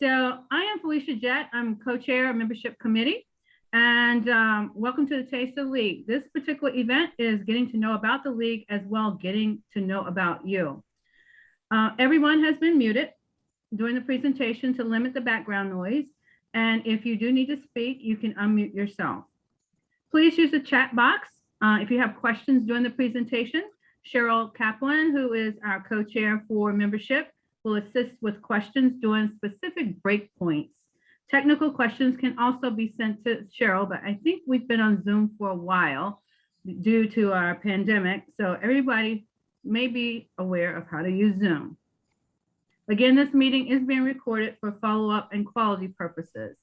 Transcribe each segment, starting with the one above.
So I am Felicia Jett. I'm co-chair of membership committee, and welcome to the Taste of League. This particular event is getting to know about the league as well, getting to know about you. Everyone has been muted during the presentation to limit the background noise. And if you do need to speak, you can unmute yourself. Please use the chat box if you have questions during the presentation. Cheryl Kaplan, who is our co-chair for membership, will assist with questions during specific breakpoints. Technical questions can also be sent to Cheryl, but I think we've been on Zoom for a while due to our pandemic, so everybody may be aware of how to use Zoom. Again, this meeting is being recorded for follow-up and quality purposes.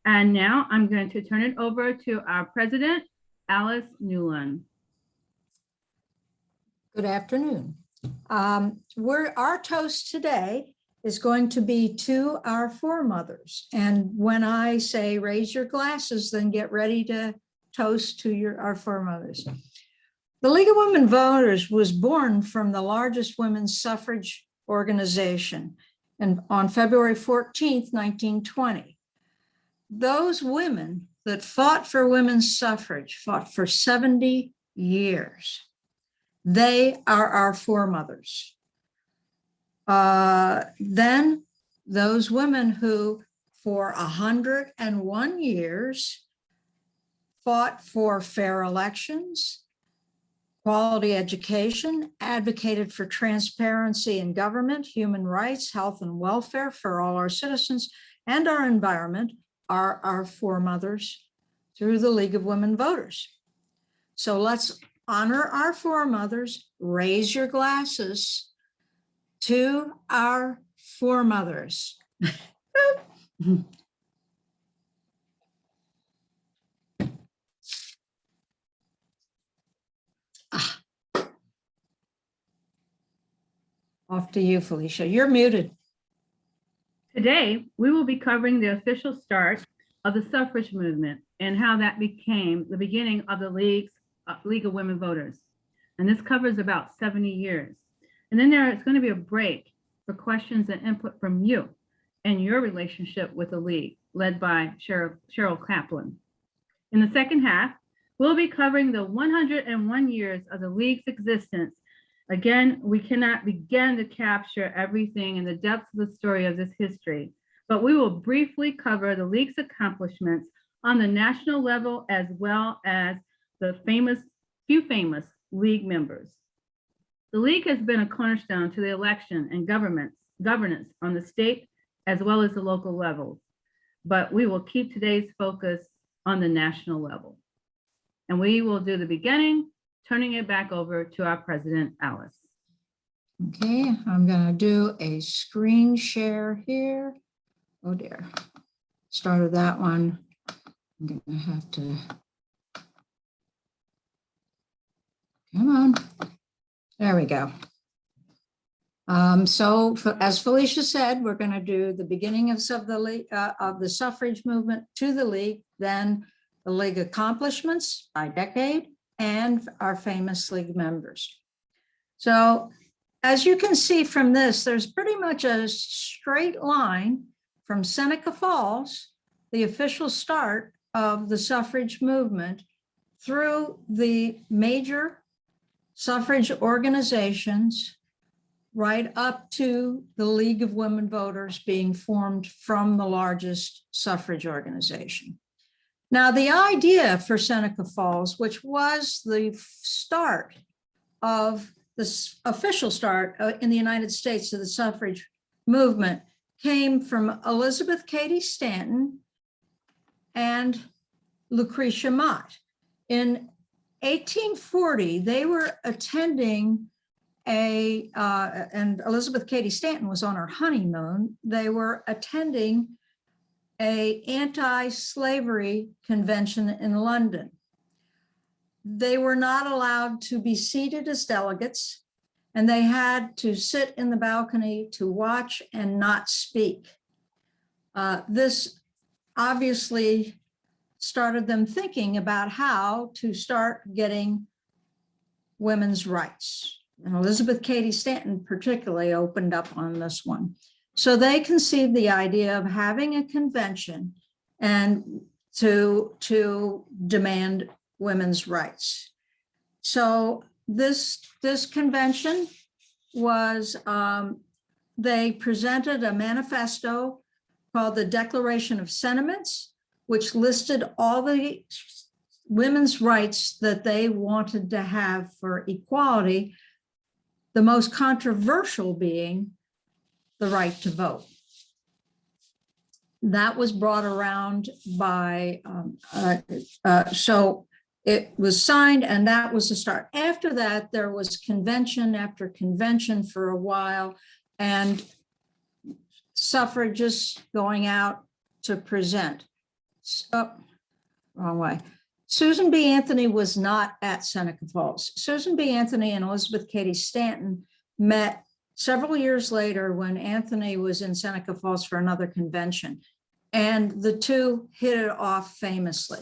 And now I'm going to turn it over to our president, Alice Newland. Good afternoon. Our toast today is going to be to our foremothers. And when I say raise your glasses, then get ready to toast to our foremothers. The League of Women Voters was born from the largest women's suffrage organization and on February 14th, 1920. Those women that fought for women's suffrage fought for 70 years. They are our foremothers. Then those women who for 101 years fought for fair elections, quality education, advocated for transparency in government, human rights, health and welfare for all our citizens and our environment are our foremothers through the League of Women Voters. So let's honor our foremothers, raise your glasses to our foremothers. Off to you, Felicia. You're muted. Today, we will be covering the official start of the suffrage movement and how that became the beginning of the League of Women Voters. And this covers about 70 years. And then there's going to be a break for questions and input from you and your relationship with the League, led by Cheryl Kaplan. In the second half, we'll be covering the 101 years of the League's existence. Again, we cannot begin to capture everything in the depths of the story of this history, but we will briefly cover the League's accomplishments on the national level as well as the few famous League members. The League has been a cornerstone to the election and governance on the state as well as the local levels, but we will keep today's focus on the national level. And we will do the beginning, turning it back over to our president, Alice. Okay, I'm going to do a screen share here. Oh dear, started that one. I'm going to have to, come on. There we go. As Felicia said, we're going to do the beginning of the suffrage movement to the League, then the League accomplishments by decade, and our famous League members. So as you can see from this, there's pretty much a straight line from Seneca Falls, the official start of the suffrage movement, through the major suffrage organizations, right up to the League of Women Voters being formed from the largest suffrage organization. Now, the idea for Seneca Falls, which was the start of the official start in the United States of the suffrage movement, came from Elizabeth Cady Stanton and Lucretia Mott. In 1840, they were attending and Elizabeth Cady Stanton was on her honeymoon. They were attending an anti-slavery convention in London. They were not allowed to be seated as delegates, and they had to sit in the balcony to watch and not speak. This obviously started them thinking about how to start getting women's rights. And Elizabeth Cady Stanton particularly opened up on this one. So they conceived the idea of having a convention and to demand women's rights. So this convention was, they presented a manifesto called the Declaration of Sentiments, which listed all the women's rights that they wanted to have for equality, the most controversial being the right to vote. That was brought around by, so it was signed, and that was the start. After that, there was convention after convention for a while, and suffragists going out to present. So, wrong way. Susan B. Anthony was not at Seneca Falls. Susan B. Anthony and Elizabeth Cady Stanton met several years later when Anthony was in Seneca Falls for another convention, and the two hit it off famously.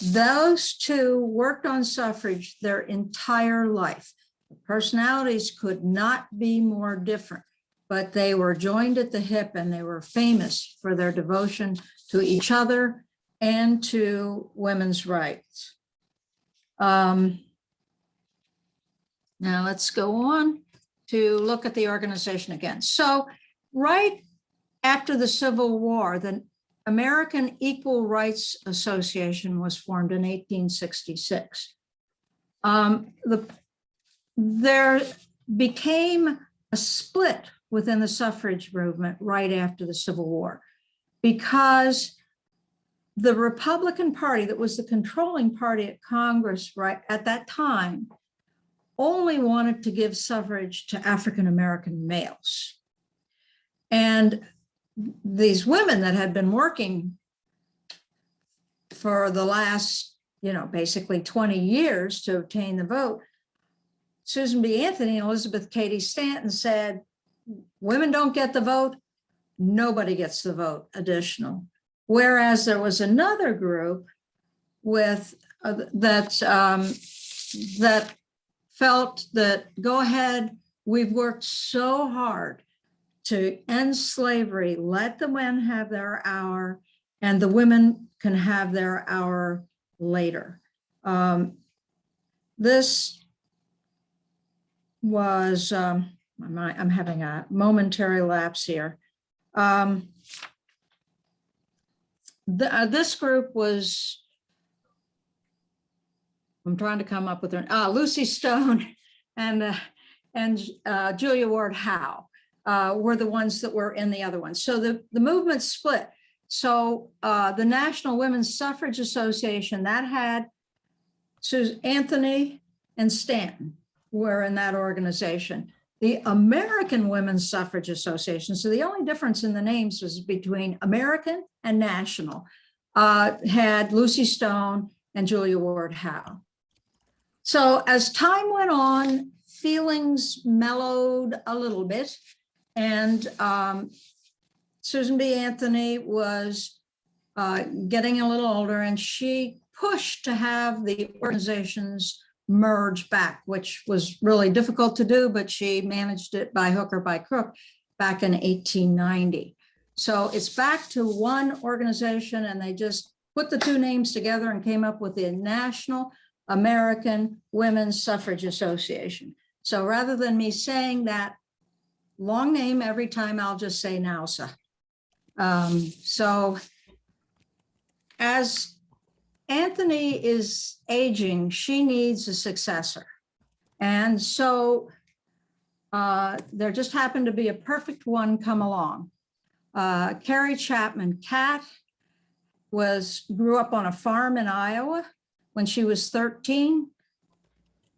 Those two worked on suffrage their entire life. The personalities could not be more different, but they were joined at the hip, and they were famous for their devotion to each other and to women's rights. Now let's go on to look at the organization again. So right after the Civil War, the American Equal Rights Association was formed in 1866. There became a split within the suffrage movement right after the Civil War, because the Republican Party, that was the controlling party at Congress right at that time, only wanted to give suffrage to African-American males. And these women that had been working for the last, basically 20 years to obtain the vote, Susan B. Anthony and Elizabeth Cady Stanton said, women don't get the vote, nobody gets the vote additional. Whereas there was another group with that felt that, go ahead, we've worked so hard to end slavery, let the men have their hour, and the women can have their hour later. This was, I'm having a momentary lapse here. This group was, I'm trying to come up with her, Lucy Stone and Julia Ward Howe were the ones that were in the other ones. So the movement split. So the National Women's Suffrage Association, that had Susan Anthony and Stanton were in that organization. The American Women's Suffrage Association, so the only difference in the names was between American and National, had Lucy Stone and Julia Ward Howe. So as time went on, feelings mellowed a little bit, and Susan B. Anthony was getting a little older, and she pushed to have the organizations merge back, which was really difficult to do, but she managed it by hook or by crook back in 1890. So it's back to one organization, and they just put the two names together and came up with the National American Women's Suffrage Association. So rather than me saying that long name every time, I'll just say NAWSA. So as Anthony is aging, she needs a successor. And so there just happened to be a perfect one come along. Carrie Chapman Catt grew up on a farm in Iowa. When she was 13,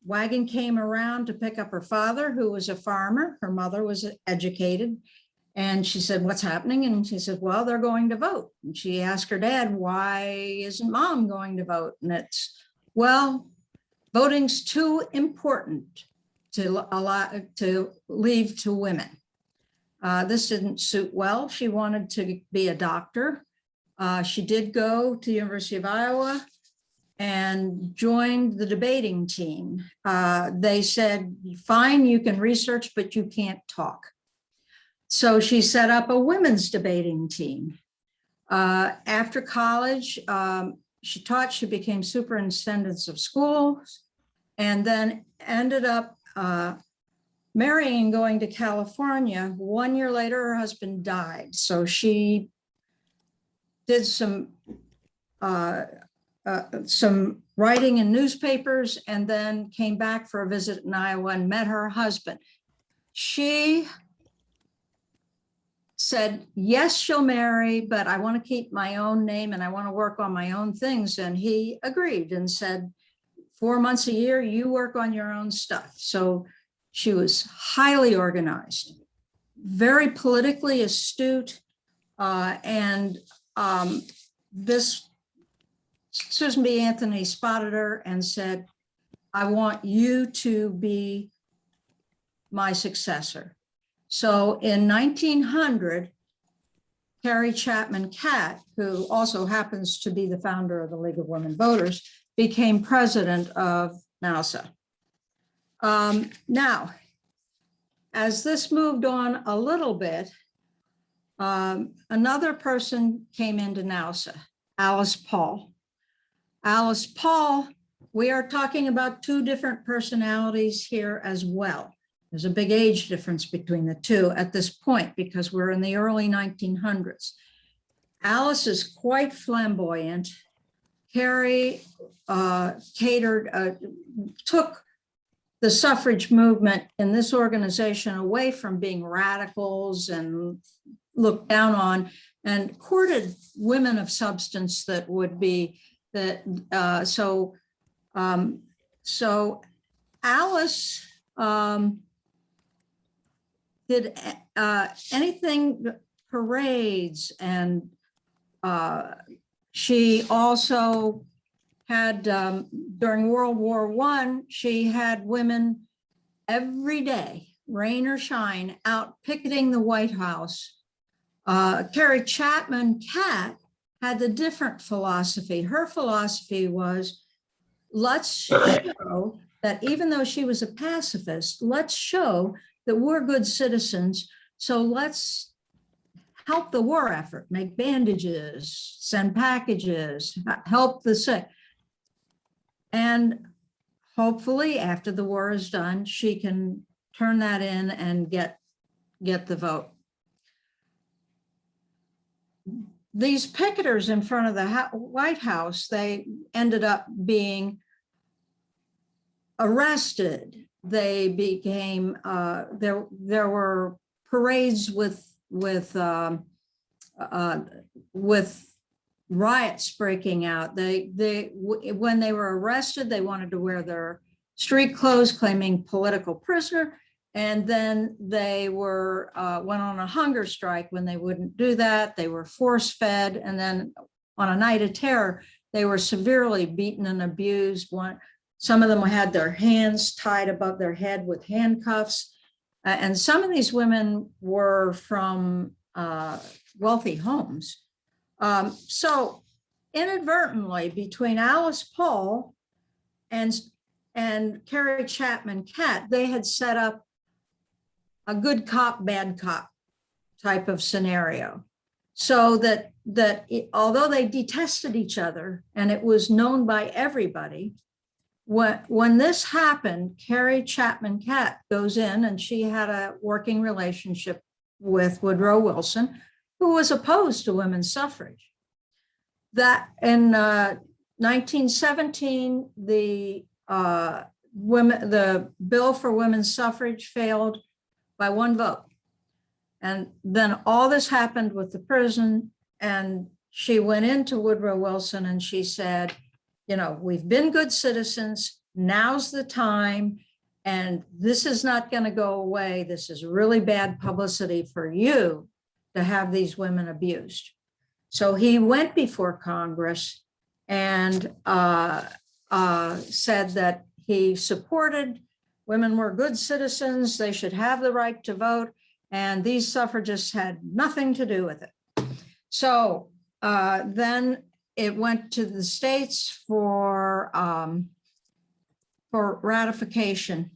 wagon came around to pick up her father, who was a farmer. Her mother was educated. And she said, what's happening? And she said, well, they're going to vote. And she asked her dad, why isn't mom going to vote? And it's, well, voting's too important to leave to women. This didn't suit well. She wanted to be a doctor. She did go to the University of Iowa and joined the debating team. They said, fine, you can research, but you can't talk. So she set up a women's debating team. After college, she taught, she became superintendent of schools, and then ended up marrying and going to California. 1 year later, her husband died. So she did some writing in newspapers, and then came back for a visit in Iowa and met her husband. She said, yes, she'll marry, but I want to keep my own name and I want to work on my own things. And he agreed and said, 4 months a year, you work on your own stuff. So she was highly organized, very politically astute. This Susan B. Anthony spotted her and said, I want you to be my successor. So in 1900, Carrie Chapman Catt, who also happens to be the founder of the League of Women Voters, became president of NAUSA. Now, as this moved on a little bit, another person came into NAUSA, Alice Paul. Alice Paul, we are talking about two different personalities here as well. There's a big age difference between the two at this point because we're in the early 1900s. Alice is quite flamboyant. Carrie took the suffrage movement in this organization away from being radicals and looked down on, and courted women of substance that would be that. So Alice did anything, parades, and she also had, during World War I, she had women every day, rain or shine, out picketing the White House. Carrie Chapman Catt had the different philosophy. Her philosophy was, let's show that even though she was a pacifist, let's show that we're good citizens. So let's help the war effort, make bandages, send packages, help the sick. And hopefully after the war is done, she can turn that in and get the vote. These picketers in front of the White House, they ended up being arrested. They became, there were parades with riots breaking out. When they were arrested, they wanted to wear their street clothes, claiming political prisoner. And then they went on a hunger strike. When they wouldn't do that, they were force fed. And then on a night of terror, they were severely beaten and abused. Some of them had their hands tied above their head with handcuffs. And some of these women were from wealthy homes. So inadvertently, between Alice Paul and Carrie Chapman Catt, they had set up a good cop, bad cop type of scenario. So that although they detested each other and it was known by everybody, when this happened, Carrie Chapman Catt goes in, and she had a working relationship with Woodrow Wilson, who was opposed to women's suffrage. That in 1917, the bill for women's suffrage failed by 1 vote. And then all this happened with the prison, and she went into Woodrow Wilson and she said, you know, we've been good citizens, now's the time, and this is not going to go away. This is really bad publicity for you to have these women abused. So he went before Congress and said that he supported women were good citizens, they should have the right to vote, and these suffragists had nothing to do with it. So then it went to the states for ratification.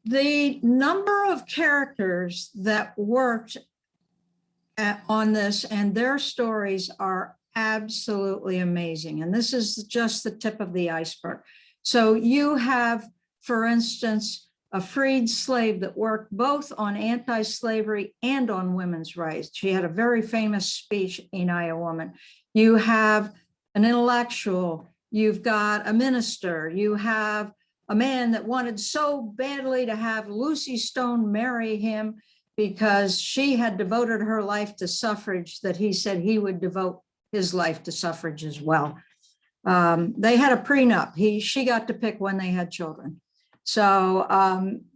The number of characters that worked on this and their stories are absolutely amazing. And this is just the tip of the iceberg. So you have, for instance, a freed slave that worked both on anti-slavery and on women's rights. She had a very famous speech, Ain't I a Woman? You have an intellectual, you've got a minister, you have a man that wanted so badly to have Lucy Stone marry him because she had devoted her life to suffrage that he said he would devote his life to suffrage as well. They had a prenup. She got to pick when they had children. So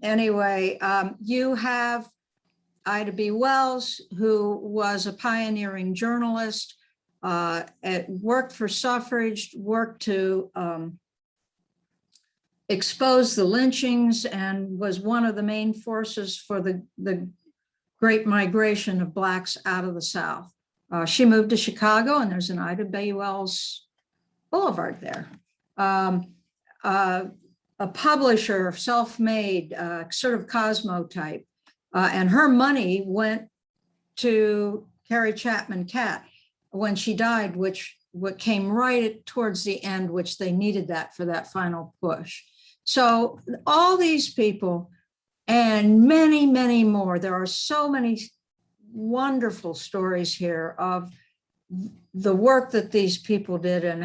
anyway, you have Ida B. Wells, who was a pioneering journalist, worked for suffrage, worked to expose the lynchings, and was one of the main forces for the great migration of Blacks out of the South. She moved to Chicago, and there's an Ida B. Wells Boulevard there. A publisher, self-made, sort of Cosmo type, and her money went to Carrie Chapman Catt when she died, what came right towards the end, which they needed that for that final push. So all these people and many, many more, there are so many wonderful stories here of the work that these people did and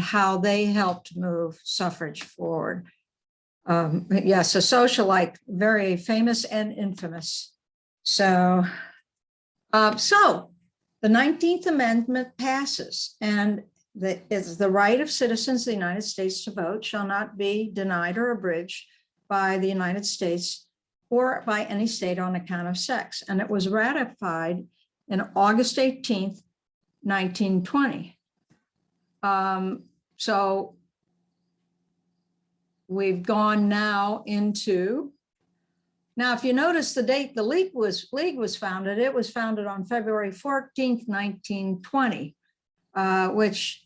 how they helped move suffrage forward. Yes, a socialite, very famous and infamous. So the 19th Amendment passes, and it's the right of citizens of the United States to vote shall not be denied or abridged by the United States or by any state on account of sex. And it was ratified in August 18th, 1920. So we've gone now into, now if you notice the date the league was founded, it was founded on February 14th, 1920, which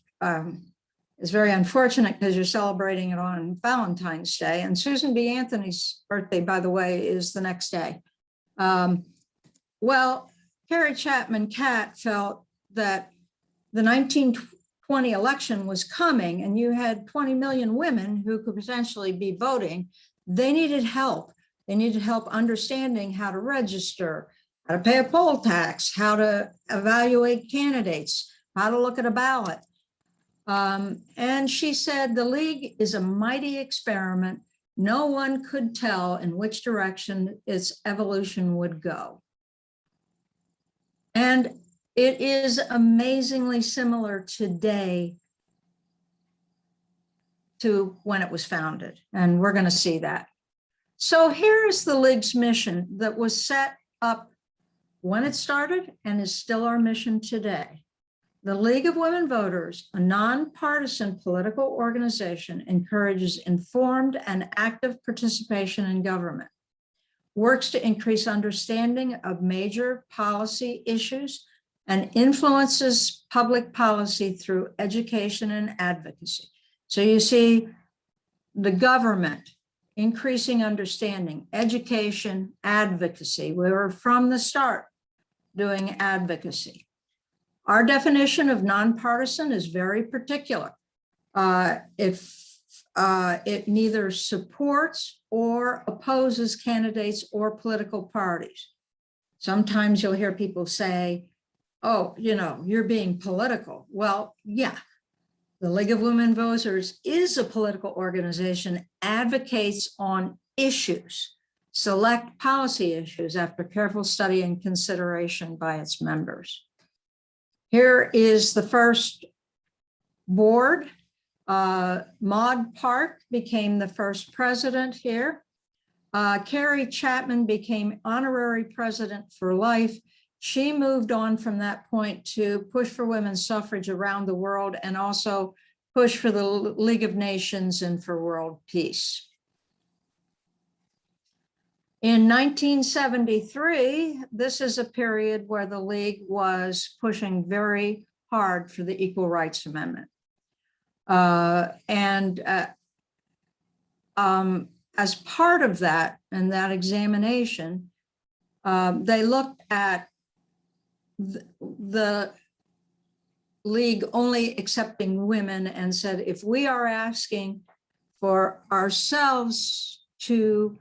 is very unfortunate because you're celebrating it on Valentine's Day. And Susan B. Anthony's birthday, by the way, is the next day. Well, Carrie Chapman Catt felt that the 1920 election was coming and you had 20 million women who could potentially be voting. They needed help. They needed help understanding how to register, how to pay a poll tax, how to evaluate candidates, how to look at a ballot. And she said, the League is a mighty experiment. No one could tell in which direction its evolution would go. And it is amazingly similar today to when it was founded. And we're going to see that. So here is the League's mission that was set up when it started and is still our mission today. The League of Women Voters, a nonpartisan political organization, encourages informed and active participation in government, works to increase understanding of major policy issues, and influences public policy through education and advocacy. So you see the government, increasing understanding, education, advocacy. We were from the start doing advocacy. Our definition of nonpartisan is very particular. It neither supports or opposes candidates or political parties. Sometimes you'll hear people say, oh, you know, you're being political. Well, yeah, the League of Women Voters is a political organization, advocates on issues, select policy issues after careful study and consideration by its members. Here is the first board. Maud Park became the first president here. Carrie Chapman became honorary president for life. She moved on from that point to push for women's suffrage around the world and also push for the League of Nations and for world peace. In 1973, this is a period where the League was pushing very hard for the Equal Rights Amendment. as part of that and that examination, they looked at the league only accepting women and said, if we are asking for ourselves to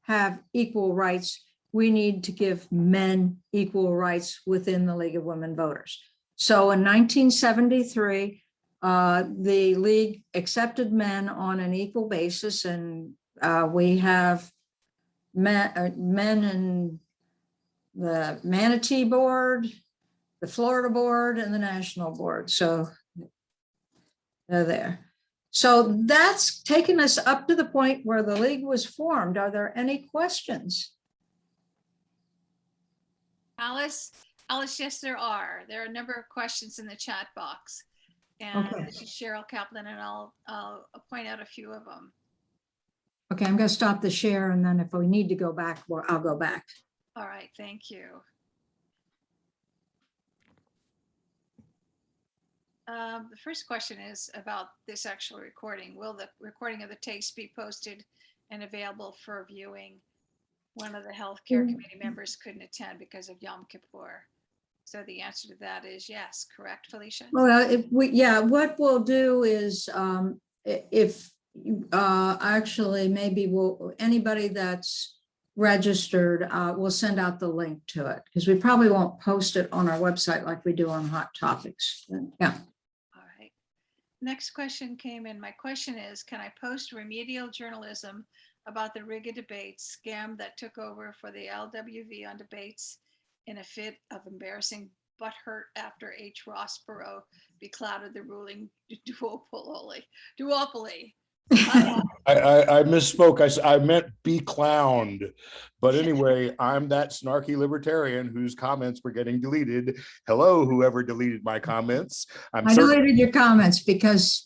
have equal rights, we need to give men equal rights within the League of Women Voters. So in 1973, the league accepted men on an equal basis, and we have men in the Manatee Board, the Florida Board, and the National Board. So they're there. So that's taken us up to the point where the league was formed. Are there any questions? Alice, yes, there are. There are a number of questions in the chat box. And Okay. this is Cheryl Kaplan, and I'll point out a few of them. Okay, I'm going to stop the share, and then if we need to go back, well, I'll go back. All right, thank you. The first question is about this actual recording. Will the recording of the tapes be posted and available for viewing? One of the healthcare committee members couldn't attend because of Yom Kippur. So the answer to that is yes, correct, Felicia? Well, what we'll do is actually maybe anybody that's registered, we'll send out the link to it, because we probably won't post it on our website like we do on Hot Topics. Yeah. All right. Next question came in. My question is, can I post remedial journalism about the Riga debate scam that took over for the LWV on debates in a fit of embarrassing butthurt after H. Ross Perot beclouded the ruling duopoly? I misspoke. I meant be clowned. But anyway, I'm that snarky libertarian whose comments were getting deleted. Hello, whoever deleted my comments. I deleted your comments because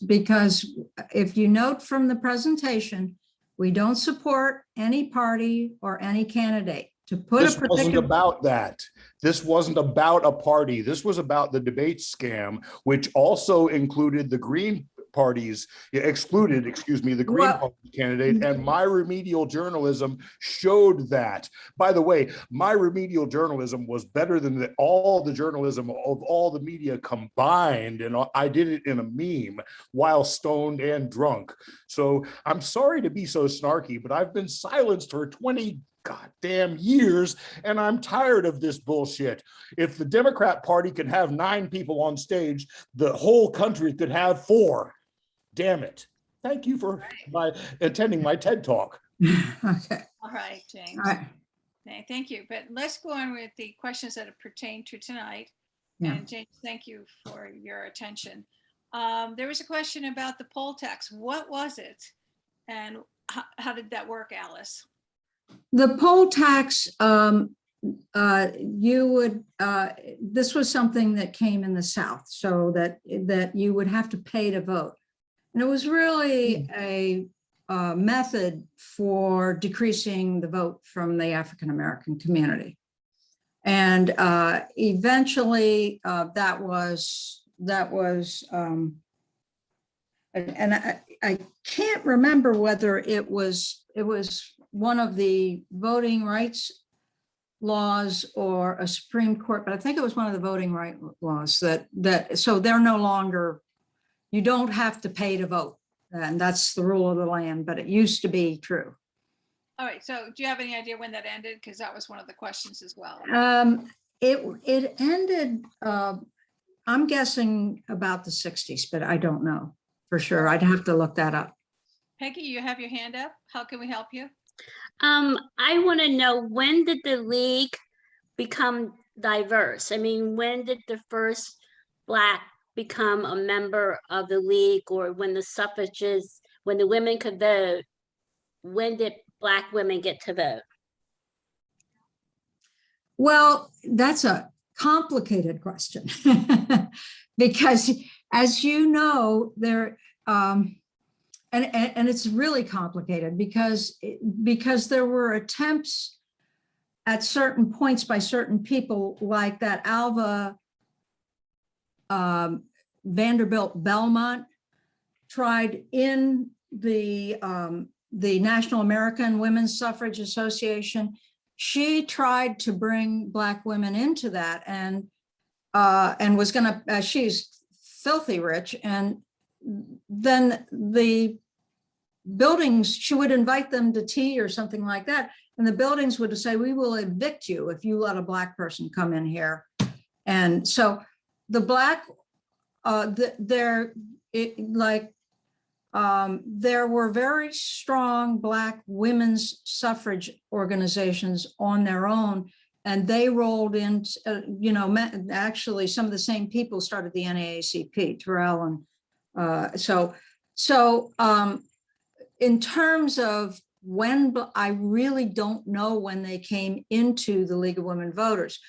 if you note from the presentation, we don't support any party or any candidate. To put this wasn't about that. This wasn't about a party. This was about the debate scam, which also included the Green parties, excluded, excuse me, the Green Party candidate, and my remedial journalism showed that. By the way, my remedial journalism was better than all the journalism of all the media combined, and I did it in a meme while stoned and drunk. So I'm sorry to be so snarky, but I've been silenced for 20 goddamn years, and I'm tired of this bullshit. If the Democrat Party could have 9 people on stage, the whole country could have 4. Damn it. Thank you for attending my TED Talk. Okay. All right, James. All right. Okay, thank you. But let's go on with the questions that pertain to tonight. Yeah. And James, thank you for your attention. There was a question about the poll tax. What was it? And how did that work, Alice? The poll tax, this was something that came in the South, so that you would have to pay to vote. And it was really a method for decreasing the vote from the African-American community. And eventually that was and I can't remember whether it was one of the voting rights laws or a Supreme Court, but I think it was one of the voting rights laws that so they're no longer, you don't have to pay to vote. And that's the rule of the land, but it used to be true. All right, so do you have any idea when that ended? Because that was one of the questions as well. It ended, I'm guessing about the 60s, but I don't know for sure. I'd have to look that up. Peggy, you have your hand up. How can we help you? I want to know, when did the league become diverse? I mean, when did the first Black become a member of the league, or when the suffragists, when the women could vote, when did Black women get to vote? Well, that's a complicated question because, as you know, there and it's really complicated because there were attempts at certain points by certain people, like that Alva Vanderbilt Belmont tried in the the National American Women's Suffrage Association, she tried to bring Black women into that and was gonna, she's filthy rich. And then the buildings, she would invite them to tea or something like that. And the buildings would say, we will evict you if you let a Black person come in here. And so the Black, there were very strong Black women's suffrage organizations on their own. And they rolled in, actually some of the same people started the NAACP, Terrell. And so in terms of when, I really don't know when they came into the League of Women Voters,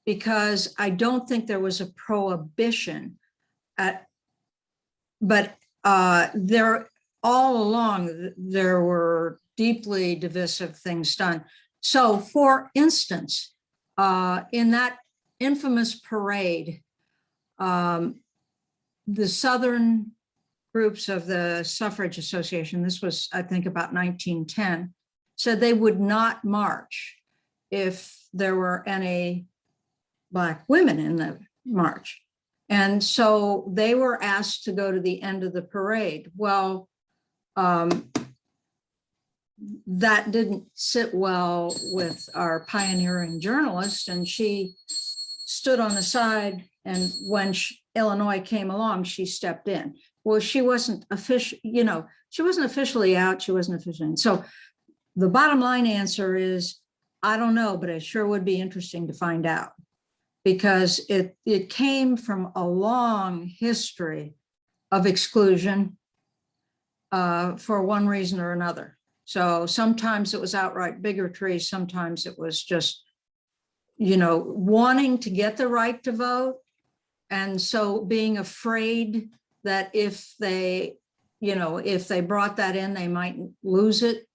because I don't think there was a prohibition but there, all along, there were deeply divisive things done. So for instance, in that infamous parade, the Southern groups of the Suffrage Association, this was, I think, about 1910, said they would not march if there were any Black women in the march. And so they were asked to go to the end of the parade. Well, that didn't sit well with our pioneering journalist, and she stood on the side, and when Illinois came along, she stepped in. Well, she wasn't official, she wasn't officially out, she wasn't officially in. So the bottom line answer is, I don't know, but it sure would be interesting to find out, because it came from a long history of exclusion for one reason or another. So sometimes it was outright bigotry, sometimes it was just, wanting to get the right to vote. And so being afraid that if they brought that in, they might lose it,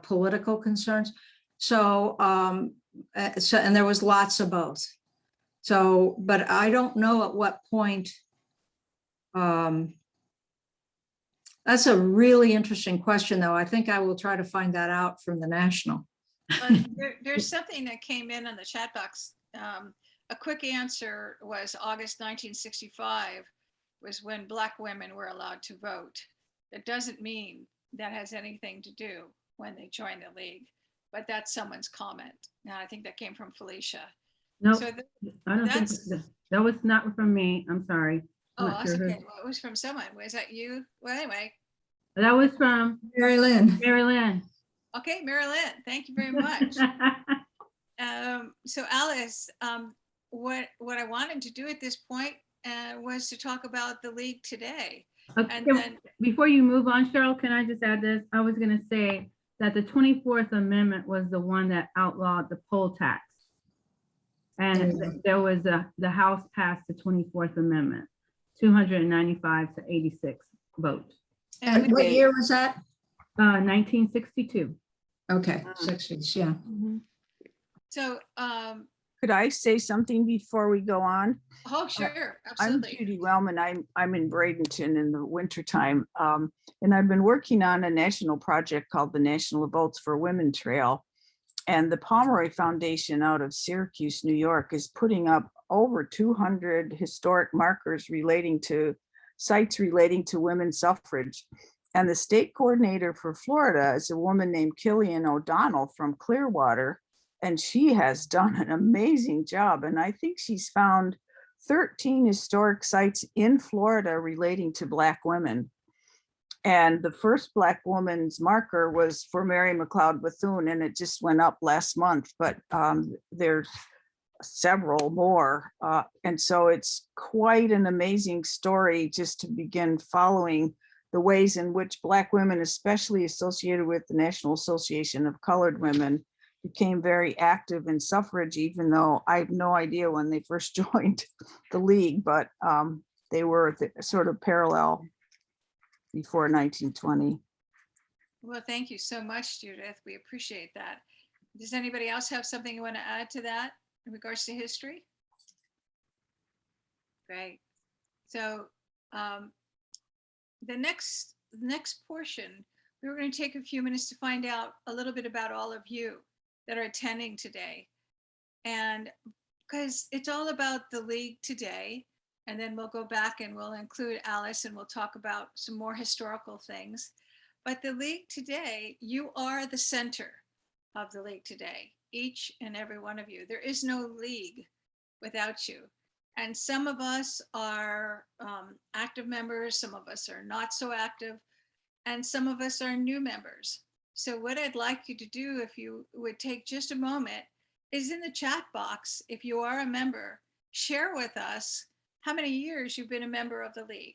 political concerns. So, and there was lots of both. So, but I don't know at what point. That's a really interesting question, though. I think I will try to find that out from the National. There's something that came in on the chat box. A quick answer was August 1965 was when Black women were allowed to vote. That doesn't mean that has anything to do when they joined the League, but that's someone's comment. Now, I think that came from Felicia. No, So I don't think that was not from me. I'm sorry. I'm oh, not that's sure okay. Well, it was from someone. Was that you? Well, anyway. That was from Mary Lynn. Mary Lynn. Okay, Mary Lynn, thank you very much. So Alice, what I wanted to do at this point was to talk about the League today. Okay, And then, before you move on, Cheryl, can I just add this? I was going to say that the 24th Amendment was the one that outlawed the poll tax. And there was the House passed the 24th Amendment, 295 to 86 vote. And what year was that? 1962. Okay, 60s, yeah. so, Could I say something before we go on? oh, sure, I'm absolutely. Judy Wellman. I'm in Bradenton in the wintertime. And I've been working on a national project called the National Votes for Women Trail. And the Pomeroy Foundation out of Syracuse, New York, is putting up over 200 historic markers relating to sites relating to women's suffrage. And the state coordinator for Florida is a woman named Killian O'Donnell from Clearwater. And she has done an amazing job. And I think she's found 13 historic sites in Florida relating to Black women. And the first Black woman's marker was for Mary McLeod Bethune, and it just went up last month, but there's several more. And so it's quite an amazing story just to begin following the ways in which Black women, especially associated with the National Association of Colored Women, became very active in suffrage, even though I have no idea when they first joined the League, but they were sort of parallel before 1920. Well, thank you so much, Judith. We appreciate that. Does anybody else have something you want to add to that in regards to history? Great. So the next portion, we're going to take a few minutes to find out a little bit about all of you that are attending today. And because it's all about the league today, and then we'll go back and we'll include Alice and we'll talk about some more historical things. But the league today, you are the center of the league today, each and every one of you. There is no league without you. And some of us are active members, some of us are not so active, and some of us are new members. So what I'd like you to do, if you would take just a moment, is in the chat box, if you are a member, share with us how many years you've been a member of the league.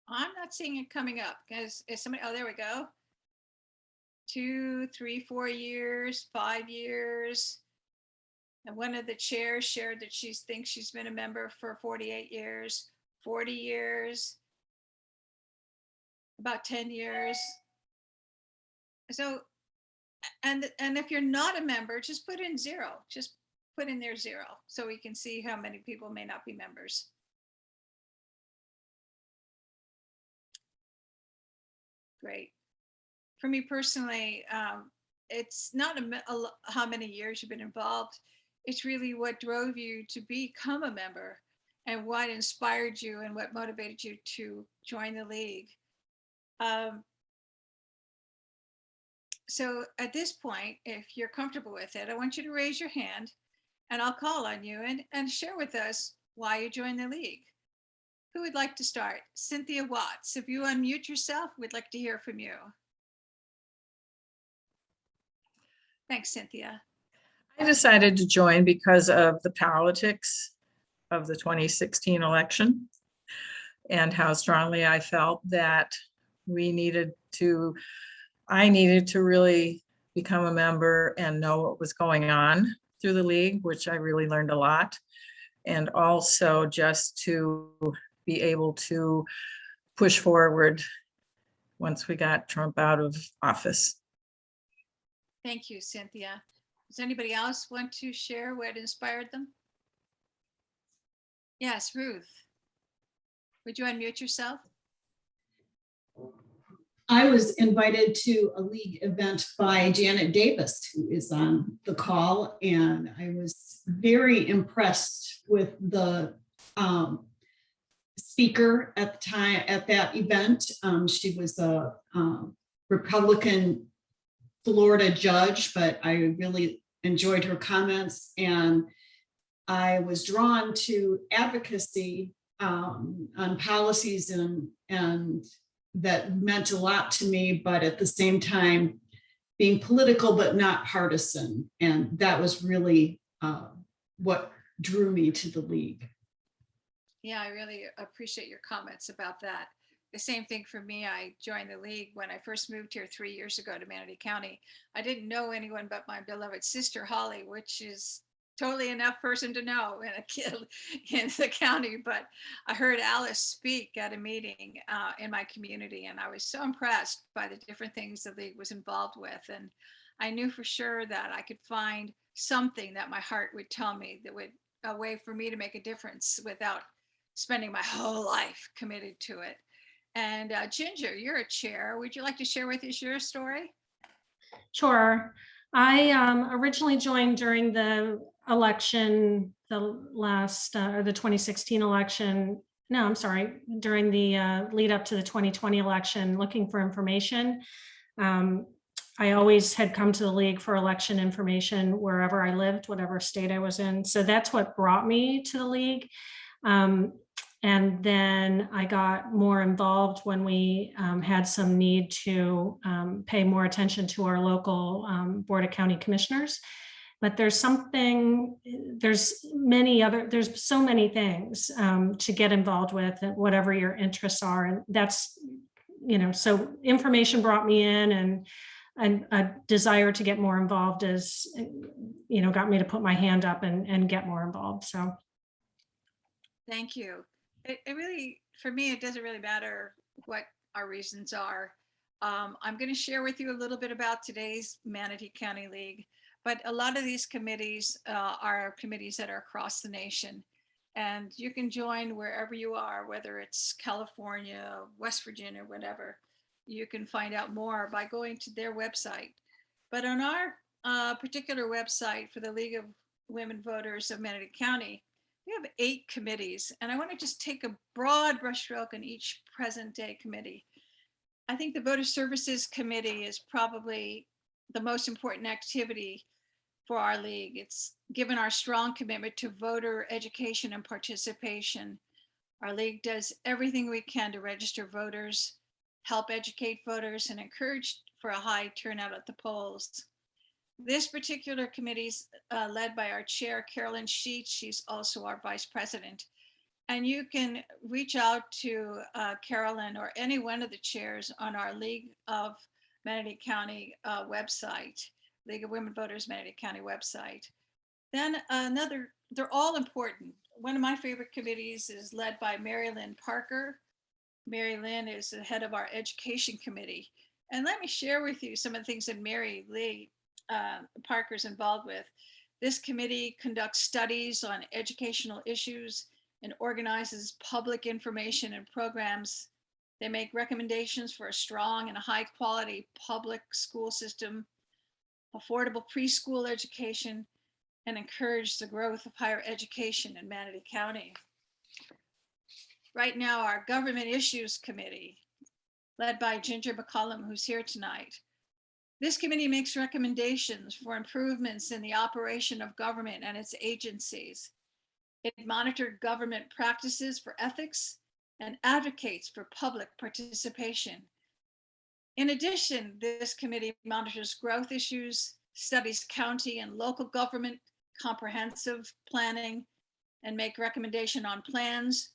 I'm not seeing it coming up because is somebody, oh, there we go. 2, 3, 4 years, 5 years. And one of the chairs shared that she thinks she's been a member for 48 years, 40 years, about 10 years. So, and if you're not a member, just put in 0, just put in there 0 so we can see how many people may not be members. Great. For me personally, it's not how many years you've been involved. It's really what drove you to become a member and what inspired you and what motivated you to join the league. So at this point, if you're comfortable with it, I want you to raise your hand and I'll call on you and share with us why you joined the league. Who would like to start? Cynthia Watts, if you unmute yourself, we'd like to hear from you. Thanks, Cynthia. I decided to join because of the politics of the 2016 election and how strongly I felt that I needed to really become a member and know what was going on through the league, which I really learned a lot. And also just to be able to push forward once we got Trump out of office. Thank you, Cynthia. Does anybody else want to share what inspired them? Yes, Ruth. Would you unmute yourself? I was invited to a league event by Janet Davis, who is on the call, and I was very impressed with the speaker at the time at that event. She was a Republican Florida judge, but I really enjoyed her comments, and I was drawn to advocacy on policies and that meant a lot to me, but at the same time being political but not partisan, and that was really what drew me to the league. Yeah, I really appreciate your comments about that. The same thing for me. I joined the league when I first moved here 3 years ago to Manatee County. I didn't know anyone but my beloved sister, Holly, which is totally enough person to know in a kid in the county. But I heard Alice speak at a meeting in my community, and I was so impressed by the different things the league was involved with. And I knew for sure that I could find something that my heart would tell me that would a way for me to make a difference without spending my whole life committed to it. And Ginger, you're a chair. Would you like to share with us your story? Sure. I originally joined during the election, the 2016 election. No, I'm sorry, during the lead up to the 2020 election, looking for information. I always had come to the league for election information wherever I lived, whatever state I was in. So that's what brought me to the league. And then I got more involved when we had some need to pay more attention to our local Board of County Commissioners. But there's so many things to get involved with, whatever your interests are. And that's, so information brought me in, and a desire to get more involved is, got me to put my hand up and get more involved. So. Thank you. It really, for me, it doesn't really matter what our reasons are. I'm going to share with you a little bit about today's Manatee County League, But a lot of these committees are committees that are across the nation. And you can join wherever you are, whether it's California, West Virginia, whatever. You can find out more by going to their website. But on our particular website for the League of Women Voters of Manatee County, we have 8 committees. And I want to just take a broad brushstroke on each present day committee. I think the Voter Services Committee is probably the most important activity for our league. It's given our strong commitment to voter education and participation. Our league does everything we can to register voters, help educate voters, and encourage for a high turnout at the polls. This particular committee is led by our chair, Carolyn Sheets. She's also our vice president. And you can reach out to Carolyn or any one of the chairs on our League of Manatee County website, League of Women Voters Manatee County website. Then they're all important. One of my favorite committees is led by Mary Lynn Parker. Mary Lynn is the head of our education committee. And let me share with you some of the things that Mary Lee Parker's involved with. This committee conducts studies on educational issues and organizes public information and programs. They make recommendations for a strong and high quality public school system, affordable preschool education, and encourage the growth of higher education in Manatee County. Right now, our Government Issues Committee, led by Ginger McCollum, who's here tonight. This committee makes recommendations for improvements in the operation of government and its agencies. It monitors government practices for ethics and advocates for public participation. In addition, this committee monitors growth issues, studies county and local government comprehensive planning, and make recommendation on plans,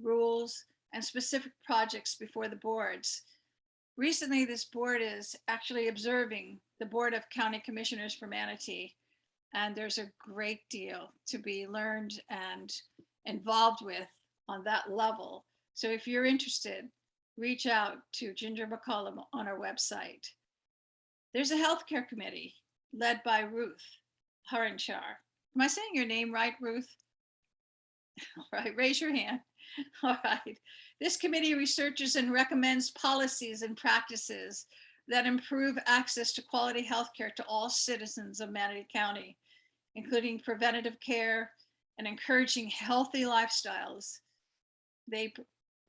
rules, and specific projects before the boards. Recently, this board is actually observing the Board of County Commissioners for Manatee, and there's a great deal to be learned and involved with on that level. So if you're interested, reach out to Ginger McCollum on our website. There's a healthcare committee led by Ruth Haranchar. Am I saying your name right, Ruth? All right, raise your hand. All right. This committee researches and recommends policies and practices that improve access to quality healthcare to all citizens of Manatee County, including preventative care and encouraging healthy lifestyles. They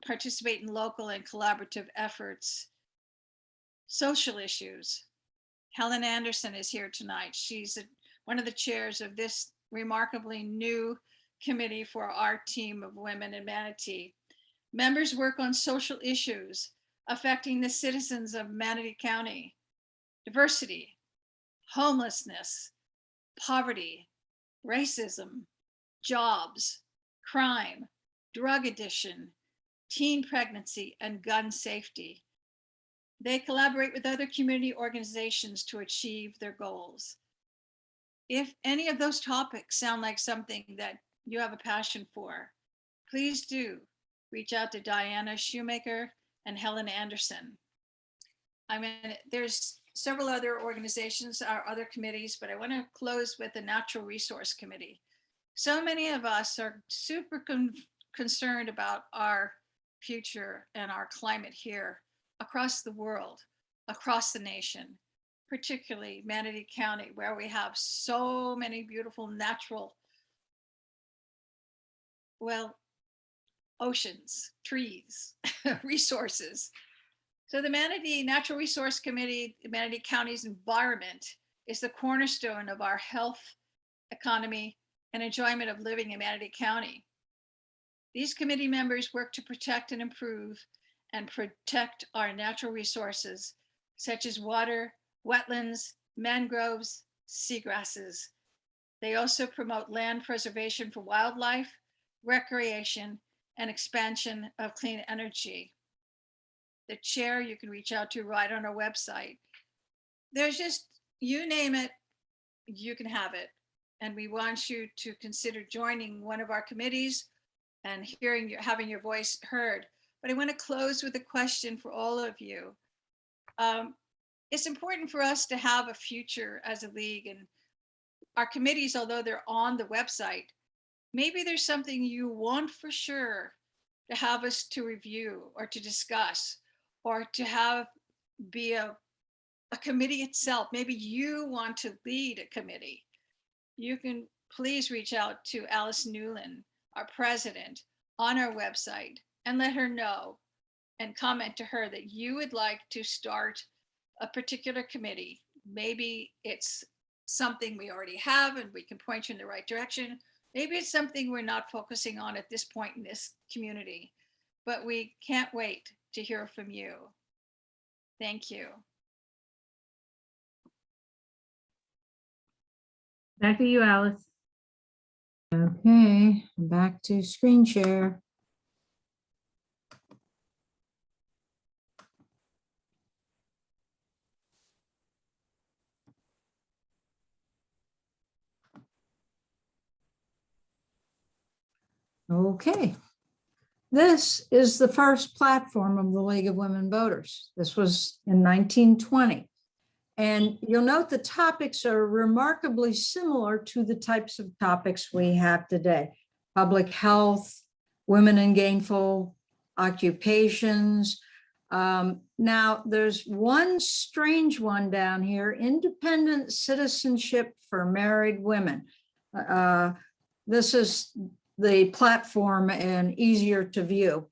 participate in local and collaborative efforts. Social issues. Helen Anderson is here tonight. She's one of the chairs of this remarkably new committee for our team of women in Manatee. Members work on social issues affecting the citizens of Manatee County: diversity, homelessness, poverty, racism, jobs, crime, drug addiction, teen pregnancy, and gun safety. They collaborate with other community organizations to achieve their goals. If any of those topics sound like something that you have a passion for, please do reach out to Diana Shoemaker and Helen Anderson. I mean, there's several other organizations, or other committees, but I want to close with the Natural Resource Committee. So many of us are super concerned about our future and our climate here across the world, across the nation, particularly Manatee County, where we have so many beautiful natural, well, oceans, trees, resources. So the Manatee Natural Resource Committee, Manatee County's environment, is the cornerstone of our health, economy, and enjoyment of living in Manatee County. These committee members work to protect and improve and protect our natural resources, such as water, wetlands, mangroves, seagrasses. They also promote land preservation for wildlife, recreation, and expansion of clean energy. The chair you can reach out to right on our website. There's just, you name it, you can have it. And we want you to consider joining one of our committees and having your voice heard. But I want to close with a question for all of you. It's important for us to have a future as a league, and our committees, although they're on the website, maybe there's something you want for sure to have us to review or to discuss or to have be a committee itself. Maybe you want to lead a committee. You can please reach out to Alice Newland, our president, on our website and let her know and comment to her that you would like to start a particular committee. Maybe it's something we already have and we can point you in the right direction. Maybe it's something we're not focusing on at this point in this community, but we can't wait to hear from you. Thank you. Back to you, Alice. Okay, back to screen share. Okay. This is the first platform of the League of Women Voters. This was in 1920. And you'll note the topics are remarkably similar to the types of topics we have today. Public health, women in gainful occupations. Now, there's one strange one down here, independent citizenship for married women. This is the platform and easier to view.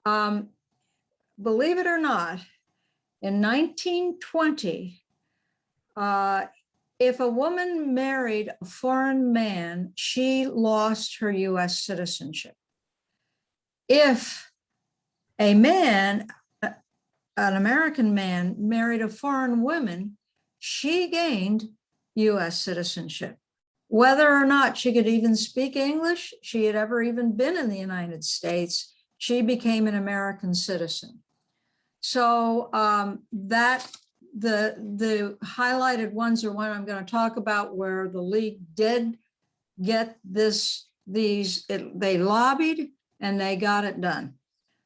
Believe it or not, in 1920, if a woman married a foreign man, she lost her US citizenship. If a man, an American man, married a foreign woman, she gained US citizenship. Whether or not she could even speak English, she had ever even been in the United States, she became an American citizen. So the highlighted ones are one I'm going to talk about where the League did get they lobbied and they got it done.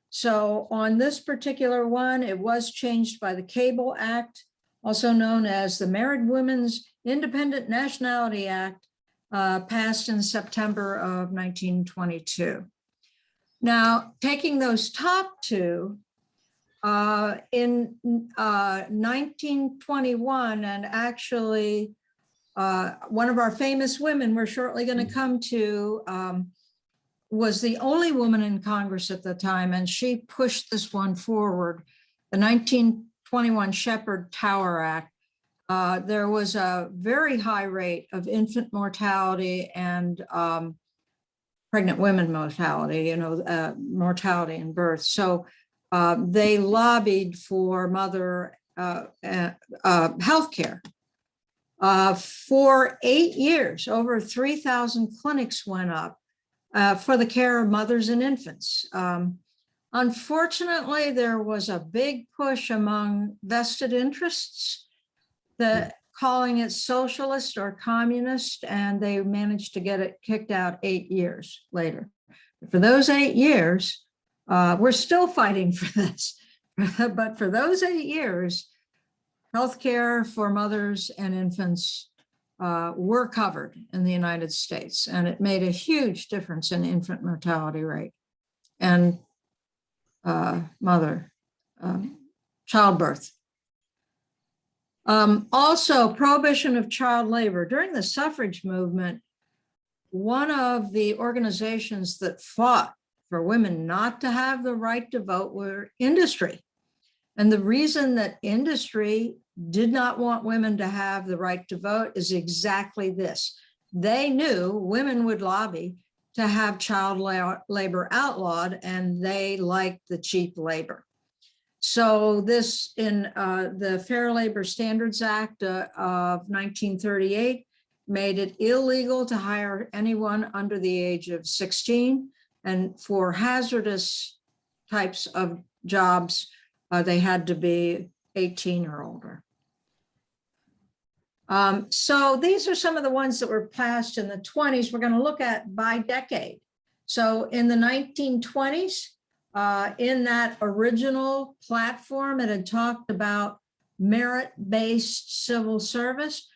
So on this particular one, it was changed by the Cable Act, also known as the Married Women's Independent Nationality Act, passed in September of 1922. Now, taking those top two, in 1921, and actually one of our famous women we're shortly going to come to was the only woman in Congress at the time, and she pushed this one forward, the 1921 Shepard-Tower Act. There was a very high rate of infant mortality and pregnant women mortality, mortality in birth. So they lobbied for mother health care. For 8 years, over 3,000 clinics went up for the care of mothers and infants. Unfortunately, there was a big push among vested interests, calling it socialist or communist, and they managed to get it kicked out 8 years later. For those 8 years, we're still fighting for this, but for those 8 years, healthcare for mothers and infants were covered in the United States, and it made a huge difference in infant mortality rate and childbirth. Also, prohibition of child labor. During the suffrage movement, one of the organizations that fought for women not to have the right to vote were industry. And the reason that industry did not want women to have the right to vote is exactly this. They knew women would lobby to have child labor outlawed, and they liked the cheap labor. So this in the Fair Labor Standards Act of 1938 made it illegal to hire anyone under the age of 16. And for hazardous types of jobs, they had to be 18 or older. So these are some of the ones that were passed in the 20s. We're going to look at by decade. So in the 1920s, in that original platform, it had talked about merit-based civil service.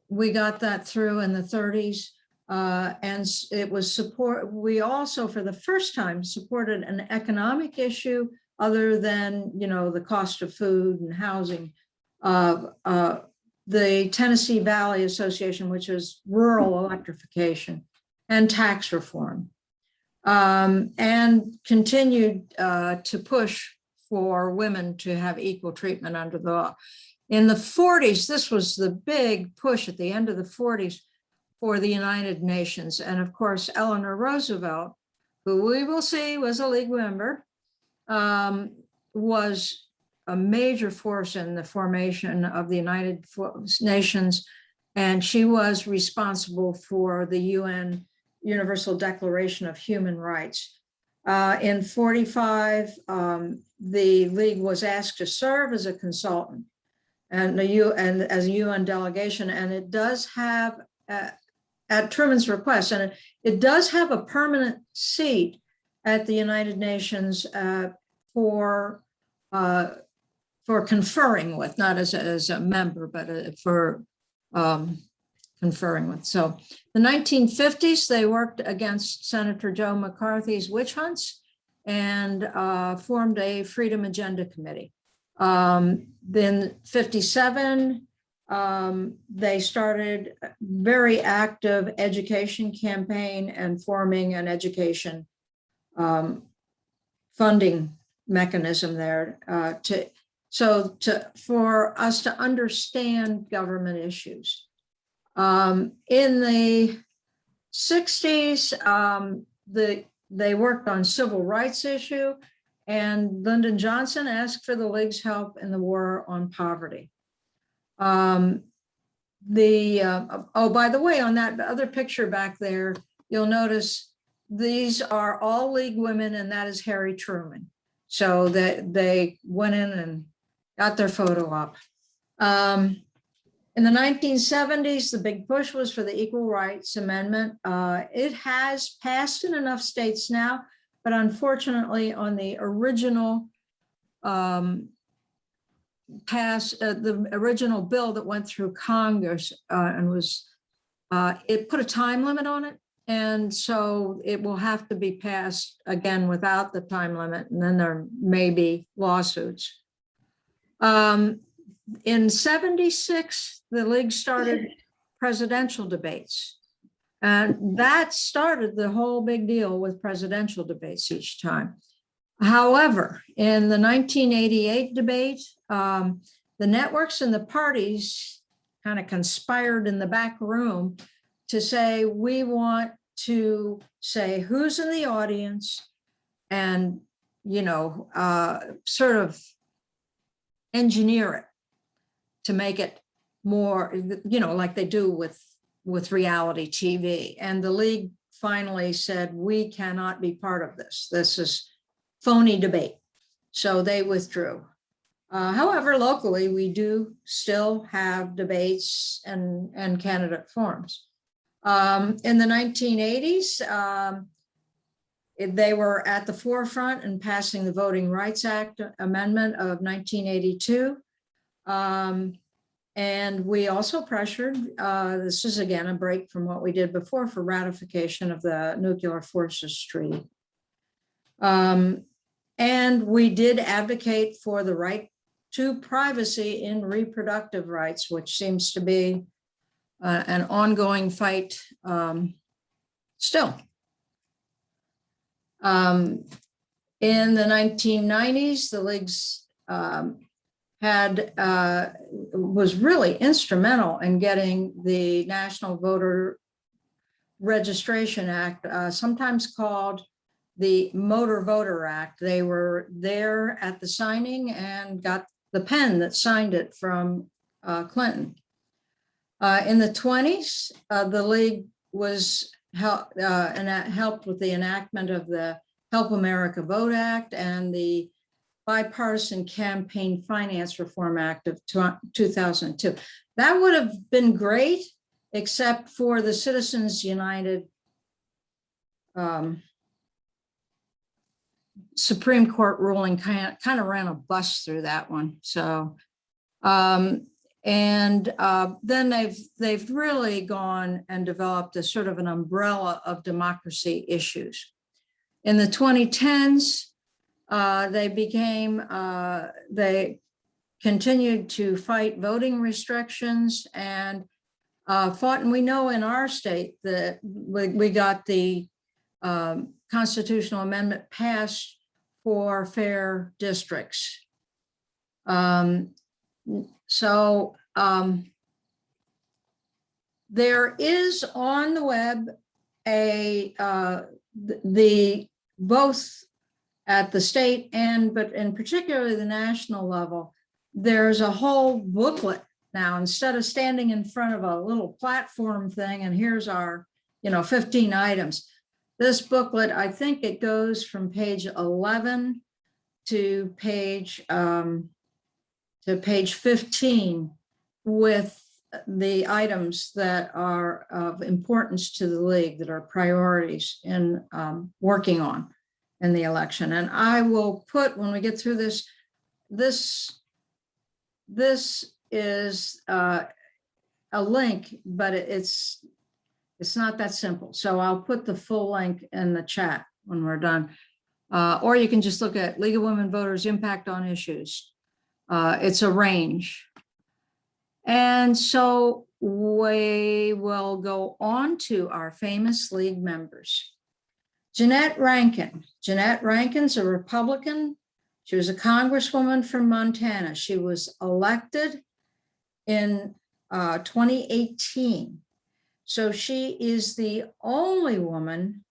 we got that through in the 30s. It was support. We also, for the first time, supported an economic issue other than, the cost of food and housing. The Tennessee Valley Association, which is rural electrification and tax reform, and continued to push for women to have equal treatment under the law. In the 40s, this was the big push at the end of the 40s for the United Nations. And of course, Eleanor Roosevelt, who we will see was a League member, was a major force in the formation of the United Nations. And she was responsible for the UN Universal Declaration of Human Rights. In 45, the League was asked to serve as a consultant and as a UN delegation, and it does have, at Truman's request, and it does have a permanent seat at the United Nations for conferring with, not as a member, but for conferring with. So the 1950s, they worked against Senator Joe McCarthy's witch hunts and formed a Freedom Agenda Committee. Then 57, they started a very active education campaign and forming an education funding mechanism there for us to understand government issues. In the 60s, they worked on civil rights issue, and Lyndon Johnson asked for the League's help in the war on poverty. Oh, by the way, on that other picture back there, you'll notice these are all League women, and that is Harry Truman. So that they went in and got their photo up. In the 1970s, the big push was for the Equal Rights Amendment. It has passed in enough states now, but unfortunately on the original the original bill that went through Congress and was, it put a time limit on it. And so it will have to be passed again without the time limit, and then there may be lawsuits. In 76, the League started presidential debates. And that started the whole big deal with presidential debates each time. However, in the 1988 debate, the networks and the parties kind of conspired in the back room to say, we want to say who's in the audience and, sort of engineer it to make it more, like they do with reality TV. And the League finally said, we cannot be part of this. This is phony debate. So they withdrew. However, locally, we do still have debates and candidate forums. In the 1980s, they were at the forefront in passing the Voting Rights Act Amendment of 1982. And we also pressured, this is again a break from what we did before, for ratification of the Nuclear Forces Treaty. And we did advocate for the right to privacy in reproductive rights, which seems to be an ongoing fight still. In the 1990s, the League's was really instrumental in getting the National Voter Registration Act, sometimes called the Motor Voter Act. They were there at the signing and got the pen that signed it from Clinton. In the 20s, the League was helped with the enactment of the Help America Vote Act and the Bipartisan Campaign Finance Reform Act of 2002. That would have been great, except for the Citizens United Supreme Court ruling kind of ran a bus through that one. So And then they've really gone and developed a sort of an umbrella of democracy issues. In the 2010s, they continued to fight voting restrictions and fought, and we know in our state that we got the constitutional amendment passed for fair districts. There is on the web both at the state but in particularly the national level, there's a whole booklet now. Instead of standing in front of a little platform thing and here's our 15 items, this booklet, I think it goes from page 11 to page 15 with the items that are of importance to the league, that are priorities in working on in the election. And I will put, when we get through this is a link, but it's not that simple. So I'll put the full link in the chat when we're done. Or you can just look at League of Women Voters Impact on Issues. It's a range. And so we will go on to our famous league members. Jeanette Rankin. Jeanette Rankin's a Republican. She was a congresswoman from Montana. She was elected in 2018. So she is the only woman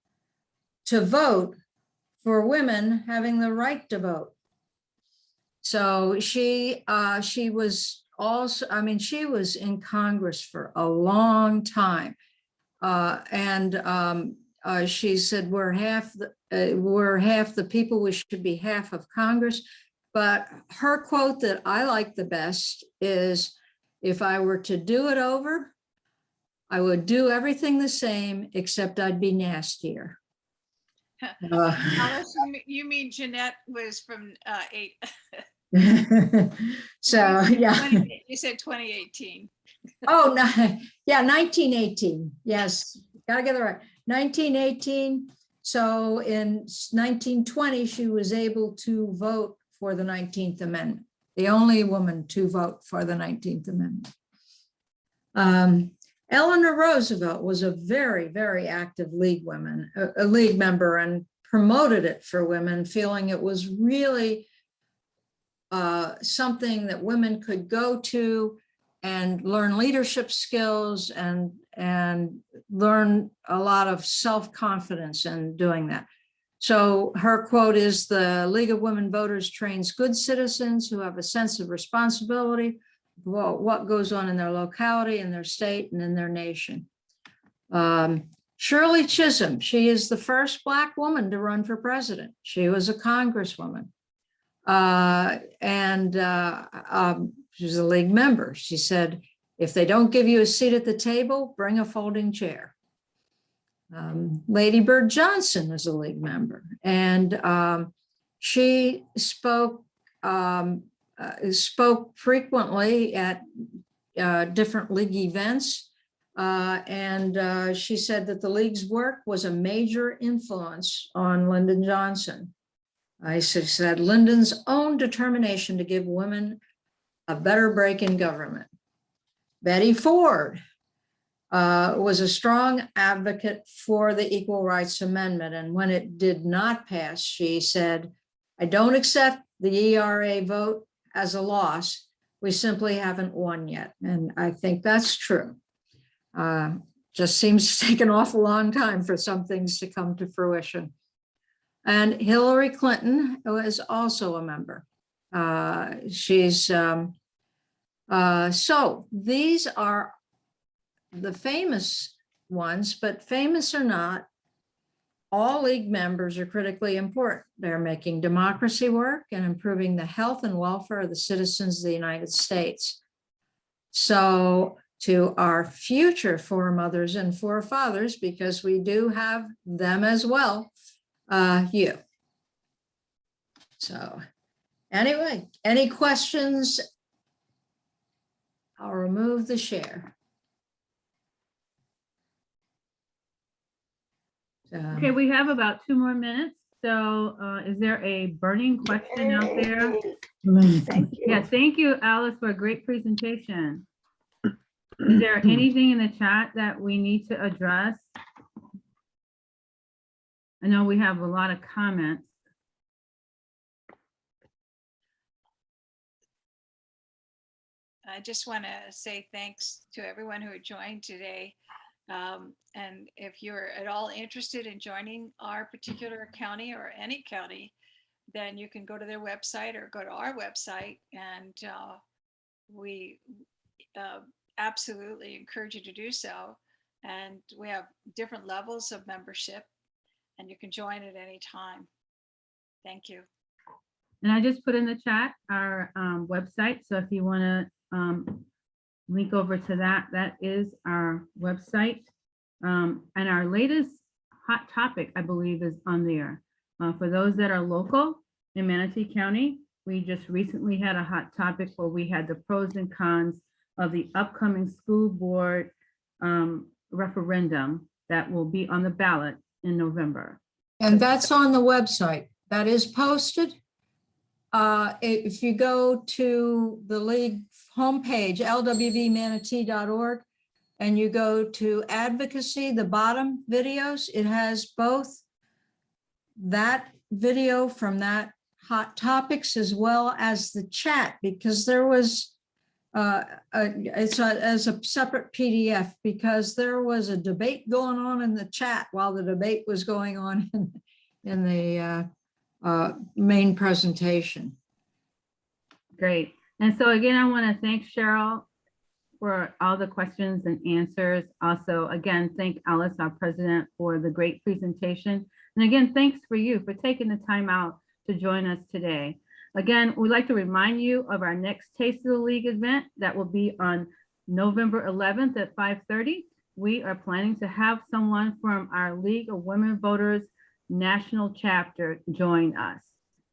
to vote for women having the right to vote. So she was also, she was in Congress for a long time. She said, we're half the people, we should be half of Congress. But her quote that I like the best is, if I were to do it over, I would do everything the same, except I'd be nastier. Alice, you mean Jeanette was from 8. So, yeah. You said 2018. Oh, no, yeah, 1918. Yes, gotta get it right. 1918. So in 1920, she was able to vote for the 19th Amendment, the only woman to vote for the 19th Amendment. Eleanor Roosevelt was a very, very active league member, and promoted it for women, feeling it was really something that women could go to and learn leadership skills and learn a lot of self-confidence in doing that. So her quote is, the League of Women Voters trains good citizens who have a sense of responsibility about what goes on in their locality, in their state, and in their nation. Shirley Chisholm, she is the first Black woman to run for president. She was a congresswoman. She was a league member. She said, if they don't give you a seat at the table, bring a folding chair. Lady Bird Johnson is a league member, and she spoke frequently at different league events. She said that the league's work was a major influence on Lyndon Johnson. She said Lyndon's own determination to give women a better break in government. Betty Ford was a strong advocate for the Equal Rights Amendment. And when it did not pass, she said, I don't accept the ERA vote as a loss. We simply haven't won yet. And I think that's true. Just seems to take an awful long time for some things to come to fruition. And Hillary Clinton was also a member. So these are the famous ones, but famous or not, all league members are critically important. They're making democracy work and improving the health and welfare of the citizens of the United States. So to our future foremothers and forefathers, because we do have them as well, you. So anyway, any questions I'll remove the share. Okay, we have about 2 more minutes. So is there a burning question out there? Thank you. Yeah, thank you, Alice, for a great presentation. Is there anything in the chat that we need to address? I know we have a lot of comments. I just want to say thanks to everyone who joined today. And if you're at all interested in joining our particular county or any county, then you can go to their website or go to our website, and we absolutely encourage you to do so. And we have different levels of membership, and you can join at any time. Thank you. And I just put in the chat our website. So if you want to link over to that, that is our website. And our latest hot topic, I believe, is on there. For those that are local in Manatee County, we just recently had a hot topic where we had the pros and cons of the upcoming school board referendum that will be on the ballot in November. And that's on the website. That is posted. If you go to the league homepage, lwvmanatee.org, and you go to advocacy, the bottom videos, it has both that video from that hot topics as well as the chat, because there was it's as a separate PDF, because there was a debate going on in the chat while the debate was going on in the main presentation. Great. And so again, I want to thank Cheryl for all the questions and answers. Also, again, thank Alice, our president, for the great presentation. And again, thanks for you for taking the time out to join us today. Again, we'd like to remind you of our next Taste of the League event that will be on November 11th at 5:30. We are planning to have someone from our League of Women Voters National Chapter join us.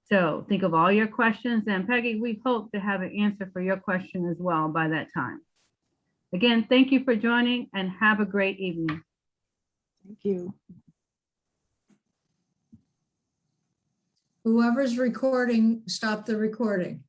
So think of all your questions, and Peggy, we hope to have an answer for your question as well by that time. Again, thank you for joining and have a great evening. Thank you. Whoever's recording, stop the recording.